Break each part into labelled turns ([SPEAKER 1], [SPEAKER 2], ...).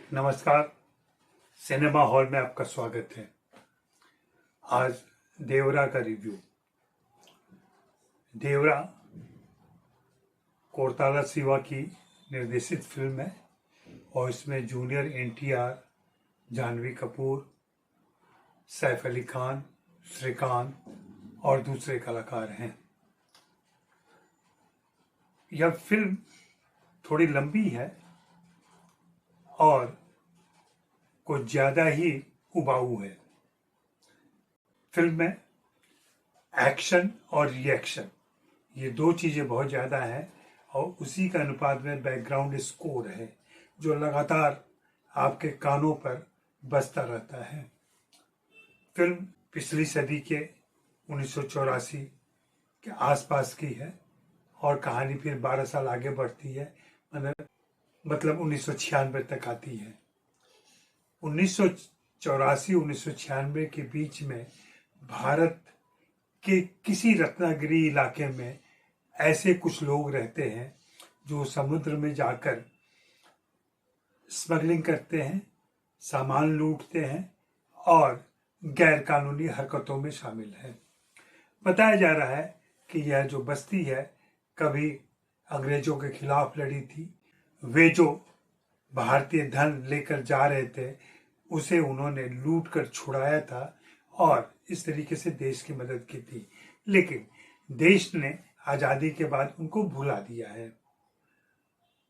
[SPEAKER 1] नमस्कार। Cinema hall में आपका स्वागत है। आज देवरा का रिव्यू। देवरा कोरताला सिवा की निर्देशित फिल्म है और इसमें जूनियर एनटीआर, जानवी कपूर, सैफ अली खान, श्रीकांत और दूसरे कलाकार हैं। यह फिल्म थोड़ी लंबी है और कुछ ज्यादा ही उबाऊ है। फिल्म में एक्शन और रिएक्शन ये दो चीजें बहुत ज्यादा है और उसी का अनुपात में बैकग्राउंड स्कोर है जो लगातार आपके कानों पर बजता रहता है। फिल्म पिछली सदी के 1984 के आसपास की है और कहानी फिर 12 साल आगे बढ़ती है, मतलब 1996 तक आती है। 1984-1996 के बीच में भारत के किसी रत्नागिरी इलाके में ऐसे कुछ लोग रहते हैं जो समुद्र में जाकर स्मगलिंग करते हैं, सामान लूटते हैं और गैर कानूनी हरकतों में शामिल हैं। बताया जा रहा है कि यह जो बस्ती है कभी अंग्रेजों के खिलाफ लड़ी थी। वे जो भारतीय धन लेकर जा रहे थे उसे उन्होंने लूट कर छुड़ाया था और इस तरीके से देश की मदद की थी, लेकिन देश ने आजादी के बाद उनको भुला दिया है।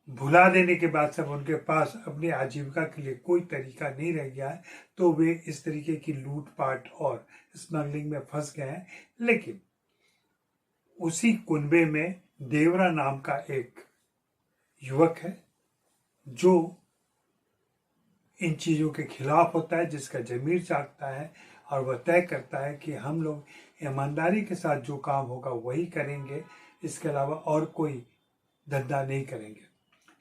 [SPEAKER 1] भुला देने के बाद सब उनके पास अपनी आजीविका के लिए कोई तरीका नहीं रह गया है, तो वे इस तरीके की लूटपाट और स्मगलिंग में फंस गए हैं। लेकिन उसी कुनबे में देवरा नाम का एक युवक है जो इन चीजों के खिलाफ होता है, जिसका जमीर जागता है और वह तय करता है कि हम लोग ईमानदारी के साथ जो काम होगा वही करेंगे, इसके अलावा और कोई धंधा नहीं करेंगे।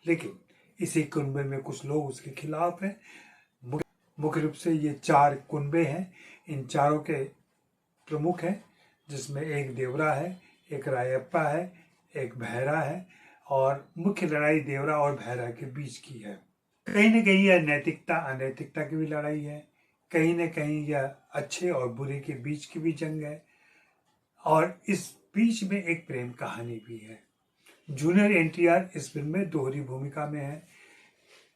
[SPEAKER 1] लेकिन इसी कुनबे में कुछ लोग उसके खिलाफ हैं। मुख्य रूप से ये 4 कुनबे हैं। इन चारों के प्रमुख हैं, जिसमें एक देवरा है, एक रायप्पा है, एक भैरा है और मुख्य लड़ाई देवरा और भैरा के बीच की है। कहीं न कहीं यह नैतिकता अनैतिकता की भी लड़ाई है, कहीं न कहीं यह अच्छे और बुरे के बीच की भी जंग है और इस बीच में एक प्रेम कहानी भी है। जूनियर एनटीआर इस फिल्म में दोहरी भूमिका में है।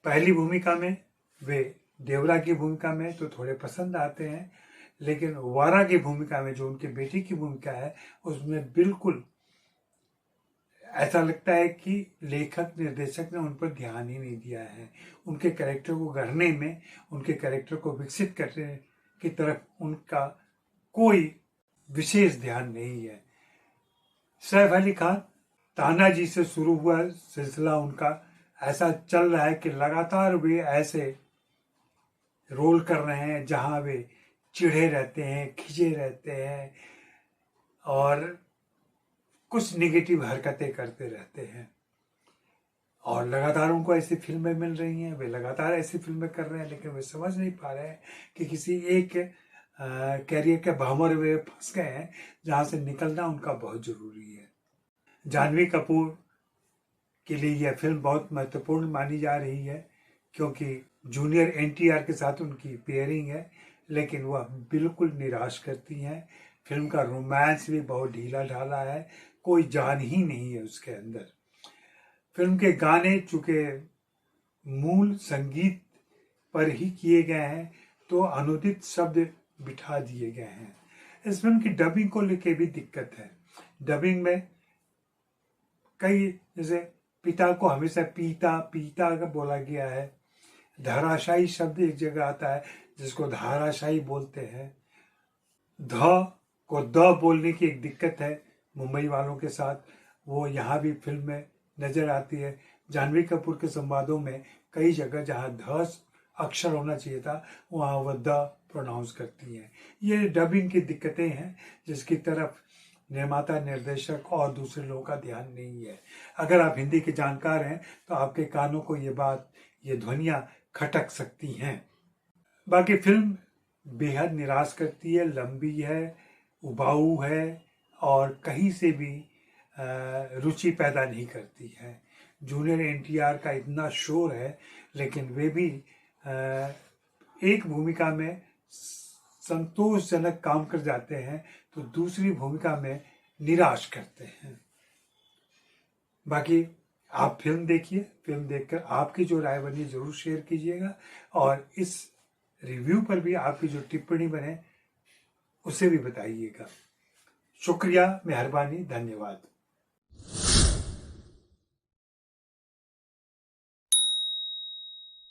[SPEAKER 1] पहली भूमिका में वे देवरा की भूमिका में तो थोड़े पसंद आते हैं, लेकिन वारा की भूमिका में जो उनके बेटे की भूमिका है उसमें बिल्कुल ऐसा लगता है कि लेखक निर्देशक ने उन पर ध्यान ही नहीं दिया है। उनके कैरेक्टर को गढ़ने में, उनके कैरेक्टर को विकसित करने की तरफ उनका कोई विशेष ध्यान नहीं है। सैफ अली खान, तानाजी से शुरू हुआ सिलसिला उनका ऐसा चल रहा है कि लगातार वे ऐसे रोल कर रहे हैं जहां वे चिढ़े रहते हैं, खिंचे रहते हैं और कुछ निगेटिव हरकतें करते रहते हैं और लगातार उनको ऐसी फिल्में मिल रही हैं, वे लगातार ऐसी फिल्में कर रहे हैं, लेकिन वे समझ नहीं पा रहे हैं कि किसी एक कैरियर के भंवर वे फंस गए हैं जहां से निकलना उनका बहुत जरूरी है। जानवी कपूर के लिए यह फिल्म बहुत महत्वपूर्ण मानी जा रही है क्योंकि जूनियर एनटीआर के साथ उनकी पेयरिंग है, लेकिन वह बिल्कुल निराश करती हैं। फिल्म का रोमांस भी बहुत ढीला ढाला है, कोई जान ही नहीं है उसके अंदर। फिल्म के गाने चूंकि मूल संगीत पर ही किए गए हैं तो अनुदित शब्द बिठा दिए गए हैं। इस फिल्म की डबिंग को लेके भी दिक्कत है। डबिंग में कई, जैसे पिता को हमेशा पीता पीता का बोला गया है। धाराशाही शब्द एक जगह आता है जिसको धाराशाही बोलते हैं। ध को द बोलने की एक दिक्कत है मुंबई वालों के साथ, वो यहाँ भी फिल्म में नजर आती है। जानवी कपूर के संवादों में कई जगह जहाँ ध अक्षर होना चाहिए था वहाँ वह द प्रोनाउंस करती हैं। ये डबिंग की दिक्कतें हैं जिसकी तरफ निर्माता, निर्देशक और दूसरे लोगों का ध्यान नहीं है। अगर आप हिंदी के जानकार हैं तो आपके कानों को ये ध्वनियाँ खटक सकती हैं। बाकी फिल्म बेहद निराश करती है, लंबी है, उबाऊ है और कहीं से भी रुचि पैदा नहीं करती है। जूनियर एनटीआर का इतना शोर है लेकिन वे भी एक भूमिका में संतोषजनक काम कर जाते हैं तो दूसरी भूमिका में निराश करते हैं। बाकी आप फिल्म देखिए, फिल्म देखकर आपकी जो राय बनी जरूर शेयर कीजिएगा और इस रिव्यू पर भी आपकी जो टिप्पणी बने उसे भी बताइएगा। शुक्रिया, मेहरबानी, धन्यवाद।